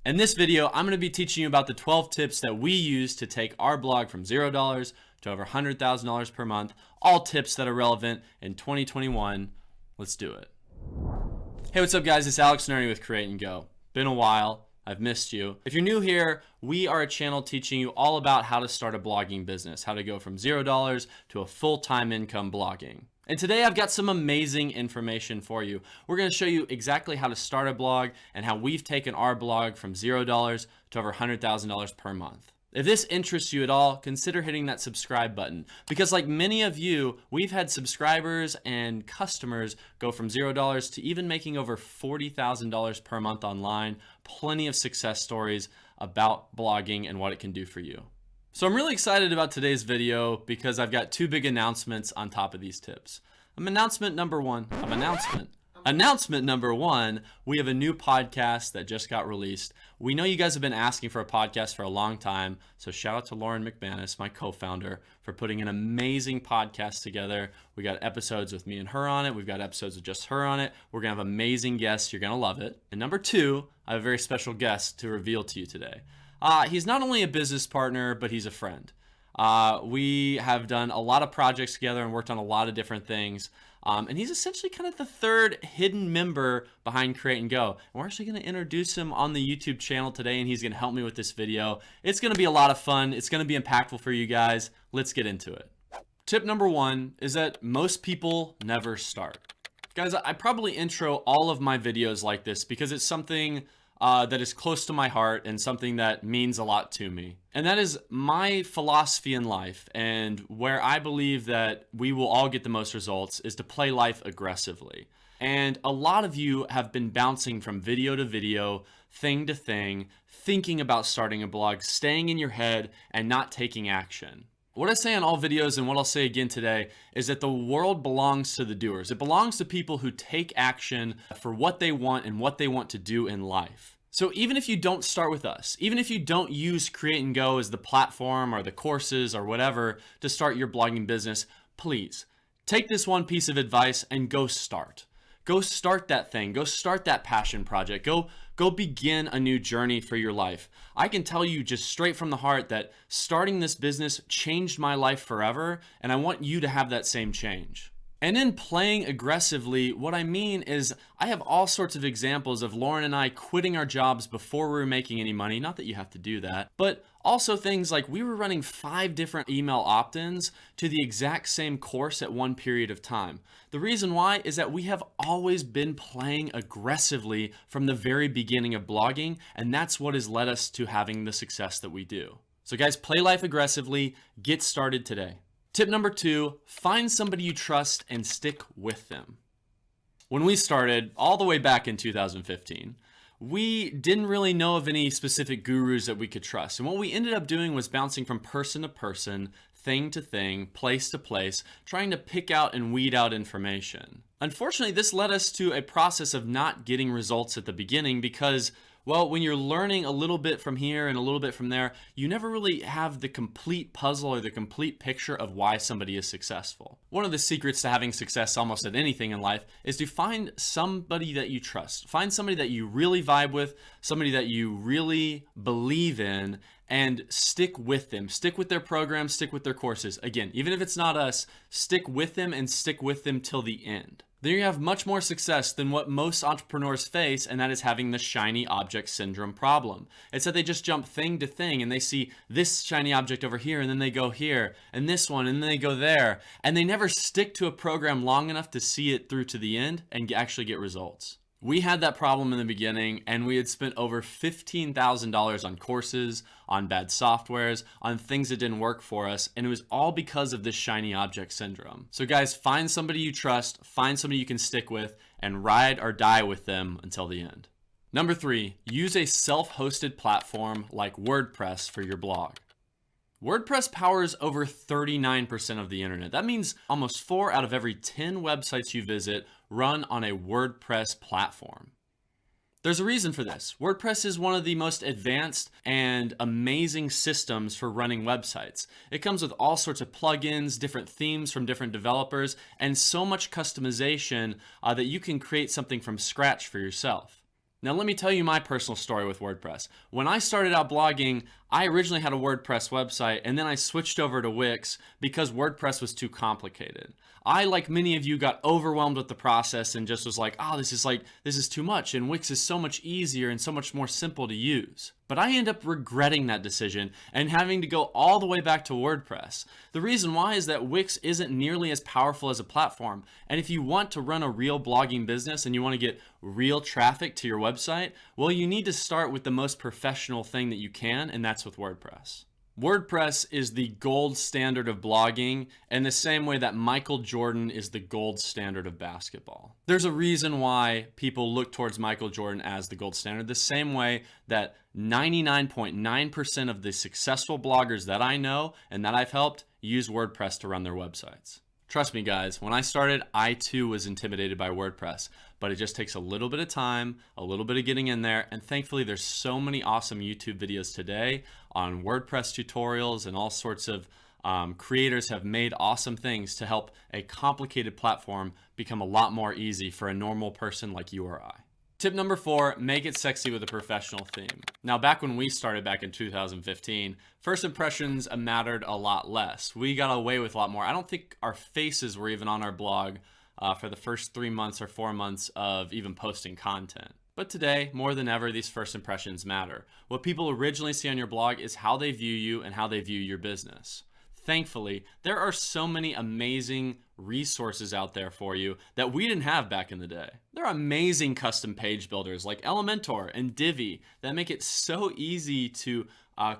In this video, I'm going to be teaching you about the 12 tips that we use to take our blog from $0 to over $100,000 per month. All tips that are relevant in 2021. Let's do it. Hey, what's up guys? It's Alex Nerdy with Create and Go. Been a while. I've missed you. If you're new here, we are a channel teaching you all about how to start a blogging business, how to go from $0 to a full-time income blogging. And today I've got some amazing information for you. We're going to show you exactly how to start a blog and how we've taken our blog from $0 to over $100,000 per month. If this interests you at all, consider hitting that subscribe button, because like many of you, we've had subscribers and customers go from $0 to even making over $40,000 per month online. Plenty of success stories about blogging and what it can do for you. So I'm really excited about today's video because I've got two big announcements on top of these tips. Announcement number one, we have a new podcast that just got released. We know you guys have been asking for a podcast for a long time, so shout out to Lauren McManus, my co-founder, for putting an amazing podcast together. We got episodes with me and her on it. We've got episodes with just her on it. We're gonna have amazing guests. You're gonna love it. And number two, I have a very special guest to reveal to you today. He's not only a business partner, but he's a friend. We have done a lot of projects together and worked on a lot of different things. And he's essentially kind of the third hidden member behind Create and Go. And we're actually going to introduce him on the YouTube channel today, and he's going to help me with this video. It's going to be a lot of fun. It's going to be impactful for you guys. Let's get into it. Tip number one is that most people never start. Guys, I probably intro all of my videos like this because it's something that is close to my heart and something that means a lot to me. And that is my philosophy in life, and where I believe that we will all get the most results is to play life aggressively. And a lot of you have been bouncing from video to video, thing to thing, thinking about starting a blog, staying in your head and not taking action. What I say in all videos and what I'll say again today is that the world belongs to the doers. It belongs to people who take action for what they want and what they want to do in life. So even if you don't start with us, even if you don't use Create and Go as the platform or the courses or whatever to start your blogging business, please take this one piece of advice and go start. Go start that thing. Go start that passion project. Go begin a new journey for your life. I can tell you just straight from the heart that starting this business changed my life forever, and I want you to have that same change. And in playing aggressively, what I mean is I have all sorts of examples of Lauren and I quitting our jobs before we were making any money. Not that you have to do that, but also things like we were running 5 different email opt-ins to the exact same course at one period of time. The reason why is that we have always been playing aggressively from the very beginning of blogging, and that's what has led us to having the success that we do. So guys, play life aggressively, get started today. Tip number 2, find somebody you trust and stick with them. When we started all the way back in 2015, we didn't really know of any specific gurus that we could trust. And what we ended up doing was bouncing from person to person, thing to thing, place to place, trying to pick out and weed out information. Unfortunately, this led us to a process of not getting results at the beginning because, well, when you're learning a little bit from here and a little bit from there, you never really have the complete puzzle or the complete picture of why somebody is successful. One of the secrets to having success almost at anything in life is to find somebody that you trust. Find somebody that you really vibe with, somebody that you really believe in, and stick with them. Stick with their programs, stick with their courses. Again, even if it's not us, stick with them and stick with them till the end. Then you have much more success than what most entrepreneurs face, and that is having the shiny object syndrome problem. It's that they just jump thing to thing and they see this shiny object over here and then they go here and this one and then they go there, and they never stick to a program long enough to see it through to the end and actually get results. We had that problem in the beginning, and we had spent over $15,000 on courses, on bad softwares, on things that didn't work for us, and it was all because of this shiny object syndrome. So guys, find somebody you trust, find somebody you can stick with, and ride or die with them until the end. Number 3, use a self-hosted platform like WordPress for your blog. WordPress powers over 39% of the internet. That means almost 4 out of every 10 websites you visit run on a WordPress platform. There's a reason for this. WordPress is one of the most advanced and amazing systems for running websites. It comes with all sorts of plugins, different themes from different developers, and so much customization that you can create something from scratch for yourself. Now, let me tell you my personal story with WordPress. When I started out blogging, I originally had a WordPress website and then I switched over to Wix because WordPress was too complicated. I, like many of you, got overwhelmed with the process and just was like, oh, this is too much, and Wix is so much easier and so much more simple to use. But I end up regretting that decision and having to go all the way back to WordPress. The reason why is that Wix isn't nearly as powerful as a platform. And if you want to run a real blogging business and you want to get real traffic to your website, well, you need to start with the most professional thing that you can, and that's with WordPress. WordPress is the gold standard of blogging in the same way that Michael Jordan is the gold standard of basketball. There's a reason why people look towards Michael Jordan as the gold standard, the same way that 99.9% of the successful bloggers that I know and that I've helped use WordPress to run their websites. Trust me, guys, when I started, I too was intimidated by WordPress, but it just takes a little bit of time, a little bit of getting in there, and thankfully there's so many awesome YouTube videos today on WordPress tutorials, and all sorts of creators have made awesome things to help a complicated platform become a lot more easy for a normal person like you or I. Tip number 4, make it sexy with a professional theme. Now, back when we started back in 2015, first impressions mattered a lot less. We got away with a lot more. I don't think our faces were even on our blog for the first 3 months or 4 months of even posting content. But today, more than ever, these first impressions matter. What people originally see on your blog is how they view you and how they view your business. Thankfully, there are so many amazing resources out there for you that we didn't have back in the day. There are amazing custom page builders like Elementor and Divi that make it so easy to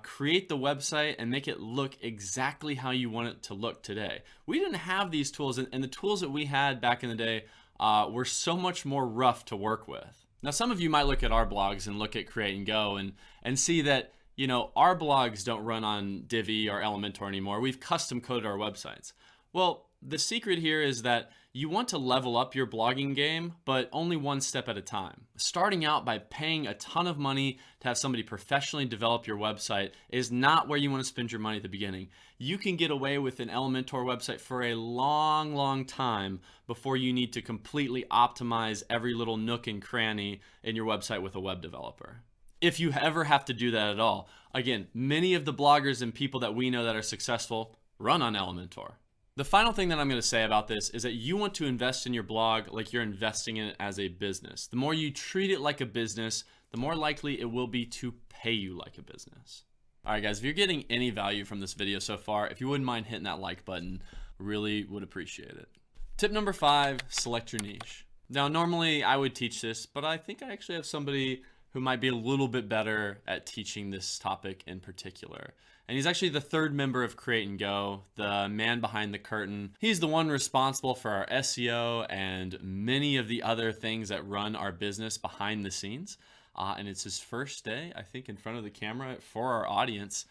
create the website and make it look exactly how you want it to look today. We didn't have these tools, and the tools that we had back in the day were so much more rough to work with. Now, some of you might look at our blogs and look at Create and Go and see that, you know, our blogs don't run on Divi or Elementor anymore. We've custom coded our websites. Well, the secret here is that you want to level up your blogging game, but only one step at a time. Starting out by paying a ton of money to have somebody professionally develop your website is not where you want to spend your money at the beginning. You can get away with an Elementor website for a long, long time before you need to completely optimize every little nook and cranny in your website with a web developer. If you ever have to do that at all. Again, many of the bloggers and people that we know that are successful run on Elementor. The final thing that I'm going to say about this is that you want to invest in your blog like you're investing in it as a business. The more you treat it like a business, the more likely it will be to pay you like a business. All right, guys, if you're getting any value from this video so far, if you wouldn't mind hitting that like button, really would appreciate it. Tip number 5, select your niche. Now, normally I would teach this, but I think I actually have somebody who might be a little bit better at teaching this topic in particular. And he's actually the third member of Create and Go, the man behind the curtain. He's the one responsible for our SEO and many of the other things that run our business behind the scenes. And it's his first day, I think, in front of the camera for our audience.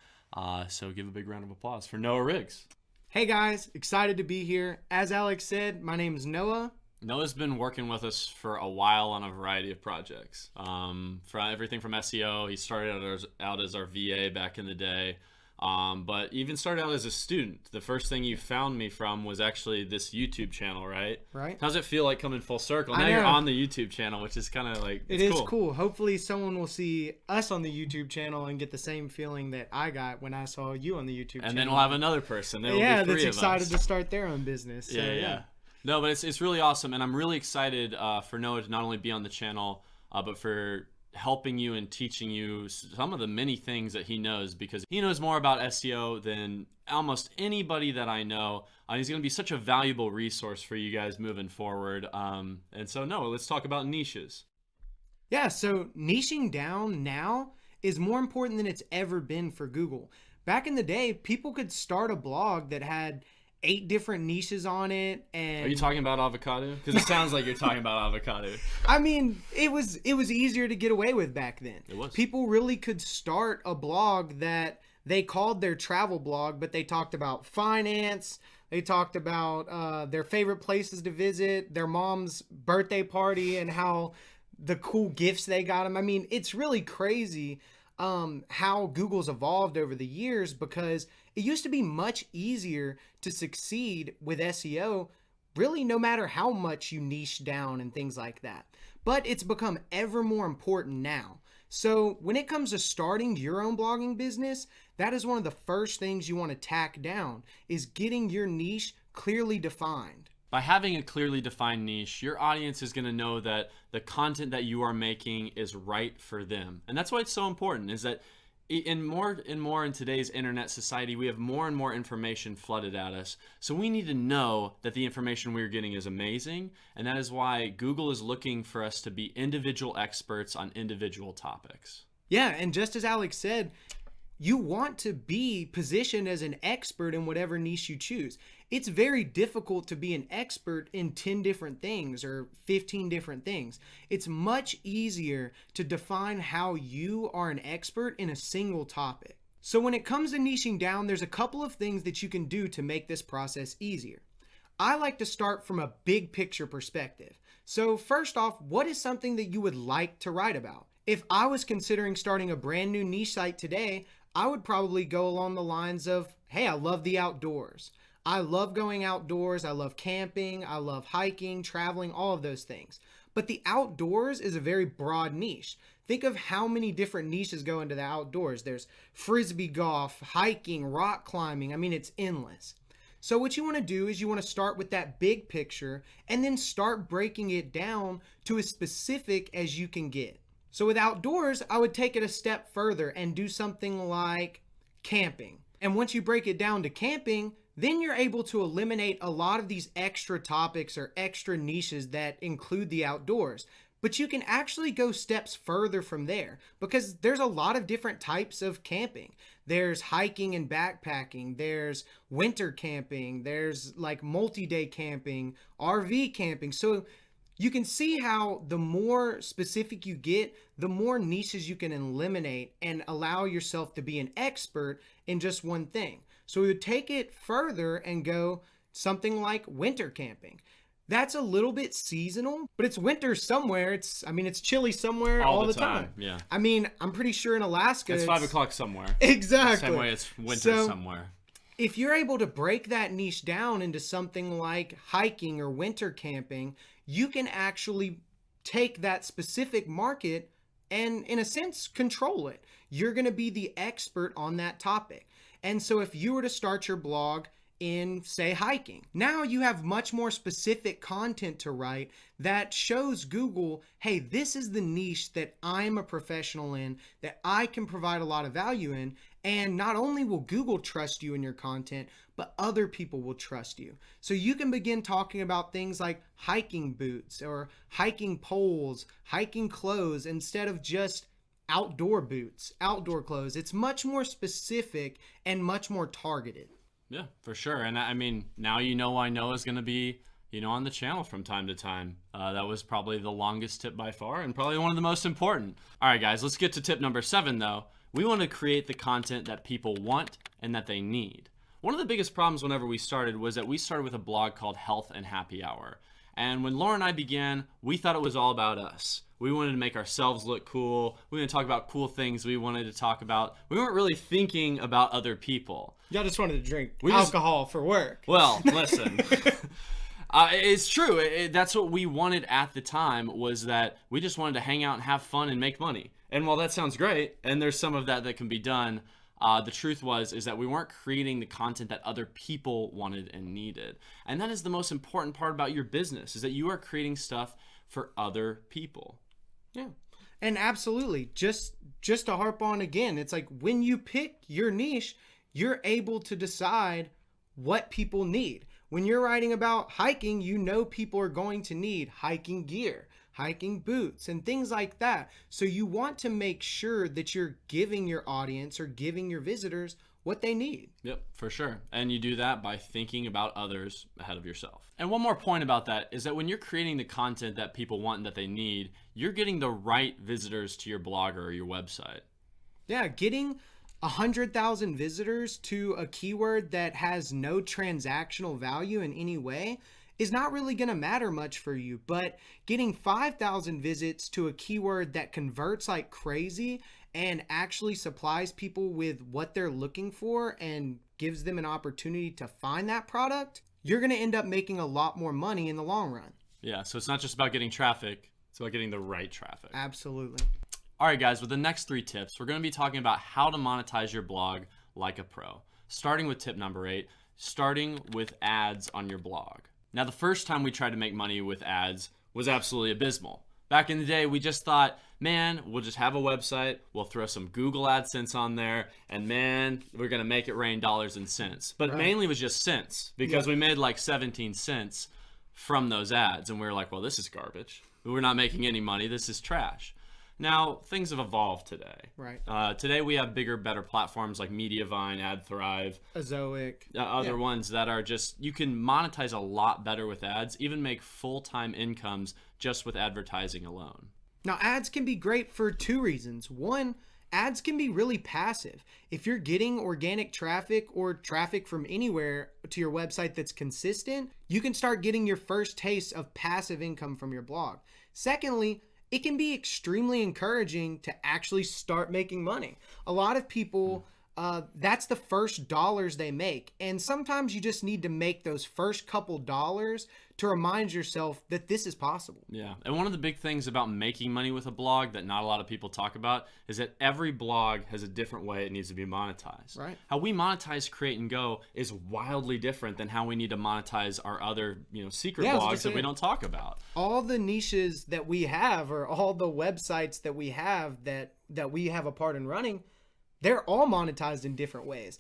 So give a big round of applause for Noah Riggs. Hey guys, excited to be here. As Alex said, my name is Noah. Noah's been working with us for a while on a variety of projects. For everything from SEO, he started out as our VA back in the day, but even started out as a student. The first thing you found me from was actually this YouTube channel, right? Right. How's it feel like coming full circle? Now you're on the YouTube channel, which is kind of like, it is cool. Hopefully someone will see us on the YouTube channel and get the same feeling that I got when I saw you on the YouTube channel. And then we'll have another person. Yeah, that's excited to start their own business. So, yeah. No, but it's really awesome, and I'm really excited for Noah to not only be on the channel, but for helping you and teaching you some of the many things that he knows, because he knows more about SEO than almost anybody that I know. He's going to be such a valuable resource for you guys moving forward. And so, Noah, let's talk about niches. Yeah, so niching down now is more important than it's ever been for Google. Back in the day, people could start a blog that had 8 different niches on it. And are you talking about avocado? Because it sounds like you're talking about avocado. I mean, it was easier to get away with back then. It was. People really could start a blog that they called their travel blog, but they talked about finance. They talked about their favorite places to visit, their mom's birthday party, and how the cool gifts they got them. I mean, it's really crazy how Google's evolved over the years, because it used to be much easier to succeed with SEO, really no matter how much you niche down and things like that. but it's become ever more important now. So when it comes to starting your own blogging business, that is one of the first things you want to tack down, is getting your niche clearly defined. By having a clearly defined niche, your audience is going to know that the content that you are making is right for them. And that's why it's so important, is that in more and more in today's internet society, we have more and more information flooded at us. So we need to know that the information we're getting is amazing. And that is why Google is looking for us to be individual experts on individual topics. Yeah, and just as Alex said, you want to be positioned as an expert in whatever niche you choose. It's very difficult to be an expert in 10 different things or 15 different things. It's much easier to define how you are an expert in a single topic. So when it comes to niching down, there's a couple of things that you can do to make this process easier. I like to start from a big picture perspective. So first off, what is something that you would like to write about? If I was considering starting a brand new niche site today, I would probably go along the lines of, hey, I love the outdoors. I love going outdoors. I love camping. I love hiking, traveling, all of those things. But the outdoors is a very broad niche. Think of how many different niches go into the outdoors. There's frisbee golf, hiking, rock climbing. I mean, it's endless. So what you want to do is you want to start with that big picture and then start breaking it down to as specific as you can get. So with outdoors, I would take it a step further and do something like camping. And once you break it down to camping, then you're able to eliminate a lot of these extra topics or extra niches that include the outdoors. But you can actually go steps further from there because there's a lot of different types of camping. There's hiking and backpacking, there's winter camping, there's like multi-day camping, RV camping. So you can see how the more specific you get, the more niches you can eliminate and allow yourself to be an expert in just one thing. So we would take it further and go something like winter camping. That's a little bit seasonal, but it's winter somewhere. It's chilly somewhere all the time. Yeah. I mean, I'm pretty sure in Alaska It's 5 o'clock somewhere. Exactly. The same way it's winter somewhere. If you're able to break that niche down into something like hiking or winter camping, you can actually take that specific market and, in a sense, control it. You're going to be the expert on that topic. And so if you were to start your blog in, say, hiking, now you have much more specific content to write that shows Google, hey, this is the niche that I'm a professional in, that I can provide a lot of value in. And not only will Google trust you in your content, but other people will trust you. So you can begin talking about things like hiking boots or hiking poles, hiking clothes, instead of just outdoor boots, outdoor clothes. It's much more specific and much more targeted. Yeah, for sure. And I mean, now you know why Noah's going to be, on the channel from time to time. That was probably the longest tip by far and probably one of the most important. All right, guys, let's get to tip number 7, though. We want to create the content that people want and that they need. One of the biggest problems whenever we started was that we started with a blog called Health and Happy Hour. And when Laura and I began, we thought it was all about us. We wanted to make ourselves look cool. We wanted to talk about cool things we wanted to talk about. We weren't really thinking about other people. Y'all just wanted to drink alcohol for work. Well, listen. It's true. That's what we wanted at the time, was that we just wanted to hang out and have fun and make money. And while that sounds great, and there's some of that can be done, the truth is that we weren't creating the content that other people wanted and needed. And that is the most important part about your business, is that you are creating stuff for other people. Yeah. And absolutely, just to harp on again, it's like when you pick your niche, you're able to decide what people need. When you're writing about hiking, people are going to need hiking gear, hiking boots, and things like that. So you want to make sure that you're giving your audience or giving your visitors what they need. Yep, for sure. And you do that by thinking about others ahead of yourself. And one more point about that is that when you're creating the content that people want and that they need, you're getting the right visitors to your blog or your website. Yeah, getting 100,000 visitors to a keyword that has no transactional value in any way is not really going to matter much for you, but getting 5,000 visits to a keyword that converts like crazy and actually supplies people with what they're looking for and gives them an opportunity to find that product, you're going to end up making a lot more money in the long run. Yeah, so it's not just about getting traffic, It's about getting the right traffic. Absolutely. All right, guys, with the next 3 tips, we're going to be talking about how to monetize your blog like a pro. Starting with tip number 8, starting with ads on your blog. Now, the first time we tried to make money with ads was absolutely abysmal. Back in the day, we just thought, man, we'll just have a website, we'll throw some Google AdSense on there, and man, we're going to make it rain dollars and cents. But mainly it was just cents, because we made like 17 cents from those ads, and we were like, well, this is garbage. We're not making any money. This is trash. Now, things have evolved today. Right. Today, we have bigger, better platforms like Mediavine, AdThrive, Azoic, other ones that are just, you can monetize a lot better with ads, even make full-time incomes just with advertising alone. Now, ads can be great for 2 reasons. One, ads can be really passive. If you're getting organic traffic or traffic from anywhere to your website that's consistent, you can start getting your first taste of passive income from your blog. Secondly, it can be extremely encouraging to actually start making money. A lot of people, that's the first dollars they make. And sometimes you just need to make those first couple dollars to remind yourself that this is possible. Yeah. And one of the big things about making money with a blog that not a lot of people talk about is that every blog has a different way it needs to be monetized. Right. How we monetize Create and Go is wildly different than how we need to monetize our other, secret blogs that we don't talk about. All the niches that we have, or all the websites that we have that we have a part in running, they're all monetized in different ways.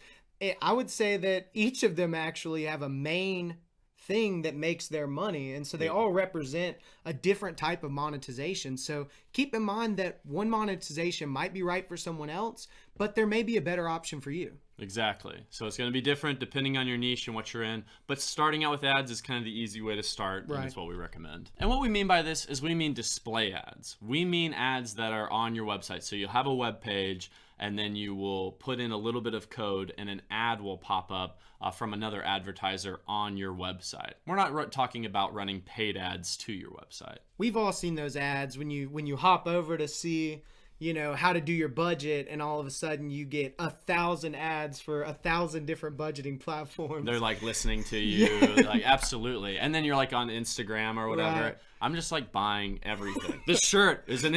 I would say that each of them actually have a main thing that makes their money, and so they all represent a different type of monetization. So keep in mind that one monetization might be right for someone else, but there may be a better option for you. Exactly. So it's going to be different depending on your niche and what you're in, but starting out with ads is kind of the easy way to start, and it's what we recommend. And what we mean by this is we mean display ads. We mean ads that are on your website. So you'll have a web page, and then you will put in a little bit of code and an ad will pop up from another advertiser on your website. We're not talking about running paid ads to your website. We've all seen those ads when you hop over to see, how to do your budget, and all of a sudden you get 1,000 ads for 1,000 different budgeting platforms. They're like listening to you, like absolutely. And then you're like on Instagram or whatever. Right. I'm just like buying everything. This shirt is an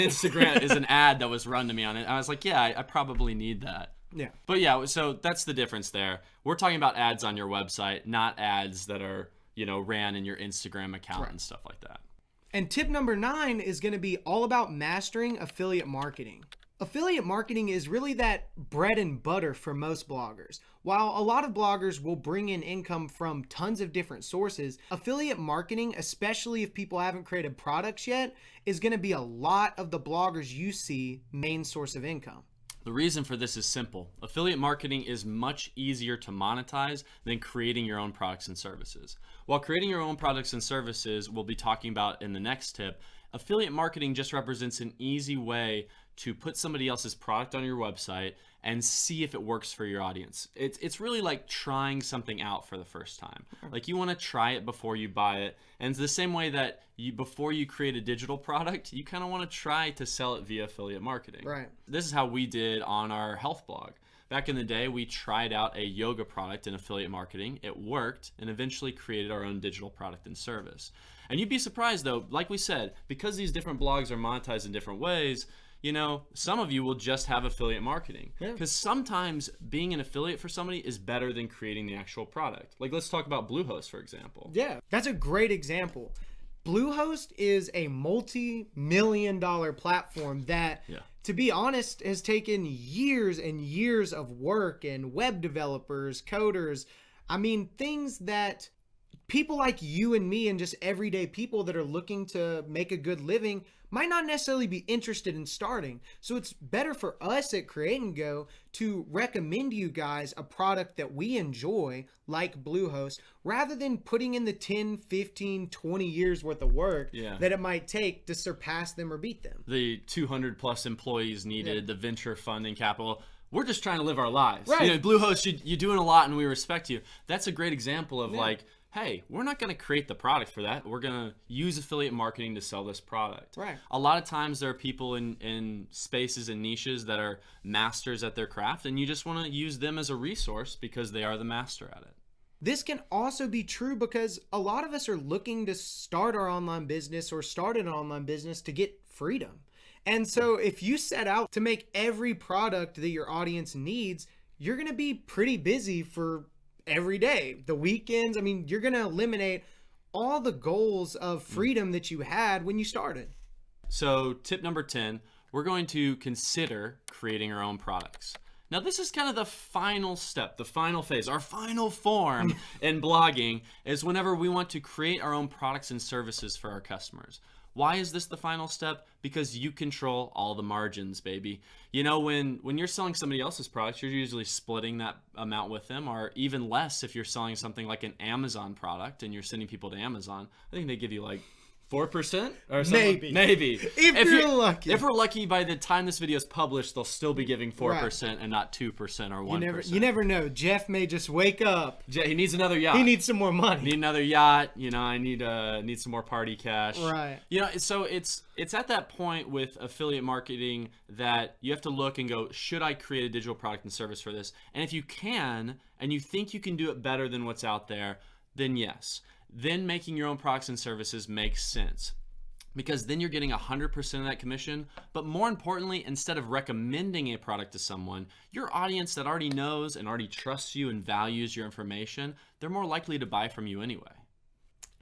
ad that was run to me on it. I was like, yeah, I probably need that. Yeah. But yeah, so that's the difference there. We're talking about ads on your website, not ads that are, ran in your Instagram account and stuff like that. And tip number 9 is going to be all about mastering affiliate marketing. Affiliate marketing is really that bread and butter for most bloggers. While a lot of bloggers will bring in income from tons of different sources, affiliate marketing, especially if people haven't created products yet, is going to be a lot of the bloggers you see main source of income. The reason for this is simple. Affiliate marketing is much easier to monetize than creating your own products and services. While creating your own products and services, we'll be talking about in the next tip, affiliate marketing just represents an easy way to put somebody else's product on your website and see if it works for your audience. It's really like trying something out for the first time. Like you want to try it before you buy it. And it's the same way that before you create a digital product, you kind of want to try to sell it via affiliate marketing. Right. This is how we did on our health blog. Back in the day, we tried out a yoga product in affiliate marketing. It worked, and eventually created our own digital product and service. And you'd be surprised though, like we said, because these different blogs are monetized in different ways, some of you will just have affiliate marketing. Because sometimes being an affiliate for somebody is better than creating the actual product. Like let's talk about Bluehost, for example. Yeah, that's a great example. Bluehost is a multi-million-dollar platform that, to be honest, has taken years and years of work, and web developers, coders. I mean, things that people like you and me and just everyday people that are looking to make a good living might not necessarily be interested in starting. So it's better for us at Create and Go to recommend you guys a product that we enjoy, like Bluehost, rather than putting in the 10, 15, 20 years worth of work that it might take to surpass them or beat them. The 200 plus employees needed, the venture funding capital. We're just trying to live our lives. Right. Bluehost, you're doing a lot and we respect you. That's a great example of like, hey, we're not going to create the product for that. We're going to use affiliate marketing to sell this product. Right. A lot of times there are people in spaces and niches that are masters at their craft, and you just want to use them as a resource because they are the master at it. this can also be true because a lot of us are looking to start our online business or start an online business to get freedom. And so if you set out to make every product that your audience needs, you're going to be pretty busy for every day, the weekends. I mean, you're going to eliminate all the goals of freedom that you had when you started. So tip number 10, we're going to consider creating our own products. Now, this is kind of the final step, the final phase, our final form in blogging is whenever we want to create our own products and services for our customers. Why is this the final step? Because you control all the margins, baby. You know, when you're selling somebody else's products, you're usually splitting that amount with them, or even less if you're selling something like an Amazon product and you're sending people to Amazon. I think they give you like 4% or something. Maybe. If you're lucky. If we're lucky, by the time this video is published, they'll still be giving 4% and not 2% or 1%. You never know. Jeff may just wake up. He needs another yacht. He needs some more money. Need another yacht. You know, I need some more party cash. Right. You know, so it's at that point with affiliate marketing that you have to look and go, should I create a digital product and service for this? And if you can, and you think you can do it better than what's out there, then yes. Then making your own products and services makes sense, because then you're getting 100% of that commission. But more importantly, instead of recommending a product to someone, your audience that already knows and already trusts you and values your information, they're more likely to buy from you anyway.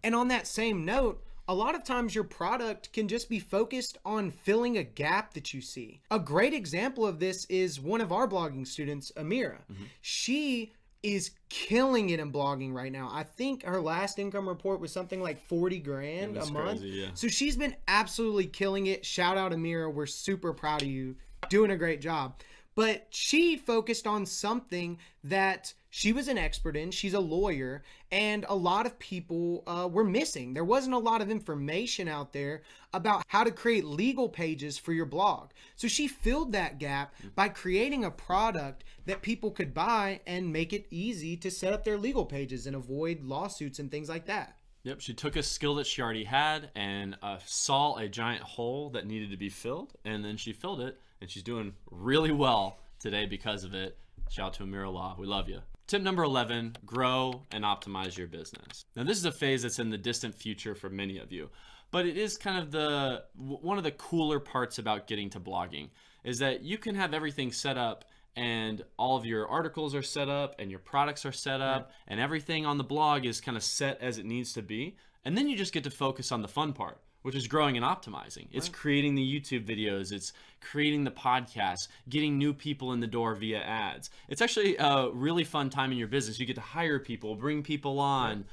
And on that same note, a lot of times your product can just be focused on filling a gap that you see. A great example of this is one of our blogging students, Amira. She is killing it in blogging right now. I think her last income report was something like 40 grand a month. Crazy, yeah. So she's been absolutely killing it. Shout out Amira. We're super proud of you. Doing a great job. But she focused on something that she was an expert in. She's a lawyer, and a lot of people were missing. There wasn't a lot of information out there about how to create legal pages for your blog. So she filled that gap by creating a product that people could buy and make it easy to set up their legal pages and avoid lawsuits and things like that. Yep, she took a skill that she already had and saw a giant hole that needed to be filled, and then she filled it, and she's doing really well today because of it. Shout out to Amira Law. We love you. Tip number 11, grow and optimize your business. Now, this is a phase that's in the distant future for many of you, but it is kind of one of the cooler parts about getting to blogging is that you can have everything set up and all of your articles are set up and your products are set up and everything on the blog is kind of set as it needs to be. And then you just get to focus on the fun part, which is growing and optimizing. It's creating the YouTube videos, it's creating the podcast, getting new people in the door via ads. It's actually a really fun time in your business. You get to hire people, bring people on.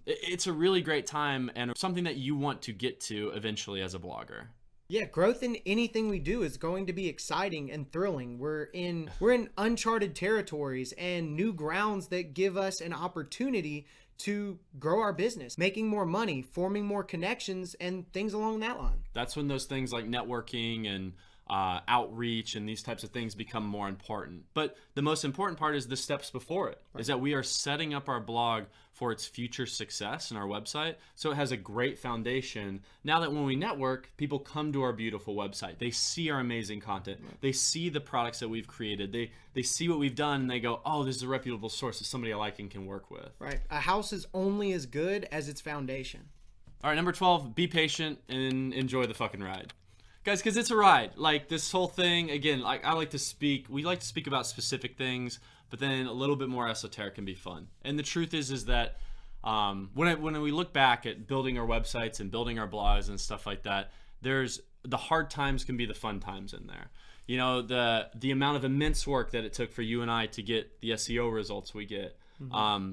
It's a really great time and something that you want to get to eventually as a blogger. Yeah, growth in anything we do is going to be exciting and thrilling. We're in uncharted territories and new grounds that give us an opportunity to grow our business, making more money, forming more connections, and things along that line. That's when those things like networking and outreach and these types of things become more important. But the most important part is the steps before it, is that we are setting up our blog for its future success and our website. So it has a great foundation. Now that when we network, people come to our beautiful website. They see our amazing content. They see the products that we've created. They see what we've done and they go, oh, this is a reputable source. It's somebody I like and can work with. Right. A house is only as good as its foundation. All right, number 12, be patient and enjoy the fucking ride. Guys, because it's a ride. Like this whole thing, again, like we like to speak about specific things, but then a little bit more esoteric can be fun. And the truth is that when we look back at building our websites and building our blogs and stuff like that, there's the hard times can be the fun times in there. You know, the amount of immense work that it took for you and I to get the SEO results we get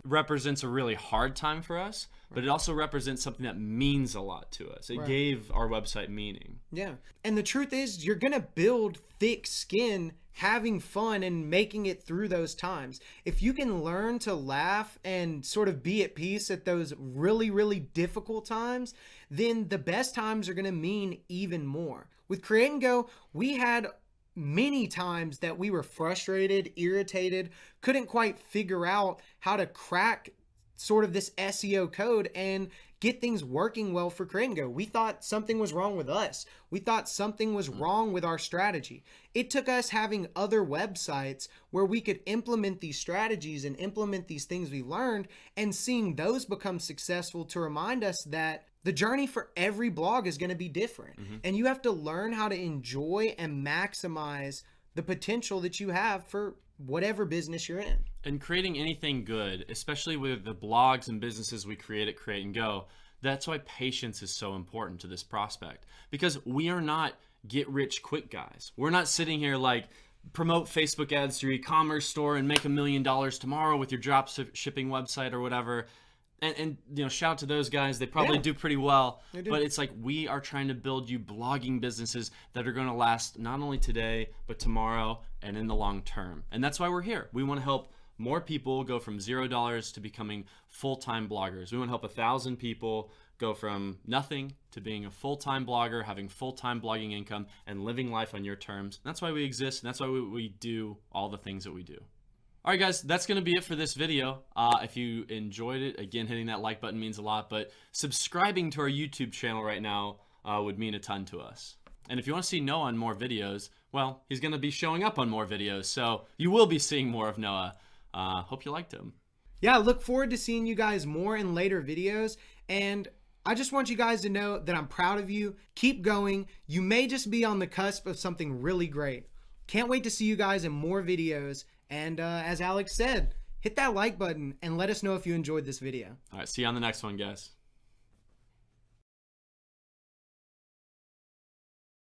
represents a really hard time for us, but it also represents something that means a lot to us. It gave our website meaning. Yeah. And the truth is, you're going to build thick skin having fun and making it through those times. If you can learn to laugh and sort of be at peace at those really, really difficult times, then the best times are going to mean even more. With Create and Go, we had many times that we were frustrated, irritated, couldn't quite figure out how to crack sort of this SEO code. And get things working well for Create and Go. We thought something was wrong with us. We thought something was wrong with our strategy. It took us having other websites where we could implement these strategies and implement these things we learned, and seeing those become successful to remind us that the journey for every blog is going to be different. And you have to learn how to enjoy and maximize the potential that you have for whatever business you're in. And creating anything good, especially with the blogs and businesses we create at Create and Go, that's why patience is so important to this prospect, because we are not get rich quick guys. We're not sitting here like promote Facebook ads through your e-commerce store and make $1 million tomorrow with your drop shipping website or whatever. And you know, shout out to those guys. They probably do pretty well. But it's like, we are trying to build you blogging businesses that are going to last not only today, but tomorrow and in the long term. And that's why we're here. We want to help more people go from $0 to becoming full-time bloggers. We want to help 1,000 people go from nothing to being a full-time blogger, having full-time blogging income, and living life on your terms. And that's why we exist, and that's why we do all the things that we do. All right, guys, that's going to be it for this video. If you enjoyed it, again, hitting that like button means a lot, but subscribing to our YouTube channel right now would mean a ton to us. And if you want to see Noah on more videos, well, he's going to be showing up on more videos, so you will be seeing more of Noah. Hope you liked him. Yeah, I look forward to seeing you guys more in later videos, and I just want you guys to know that I'm proud of you. Keep going. You may just be on the cusp of something really great. Can't wait to see you guys in more videos. And as Alex said, hit that like button and let us know if you enjoyed this video. All right, see you on the next one, guys.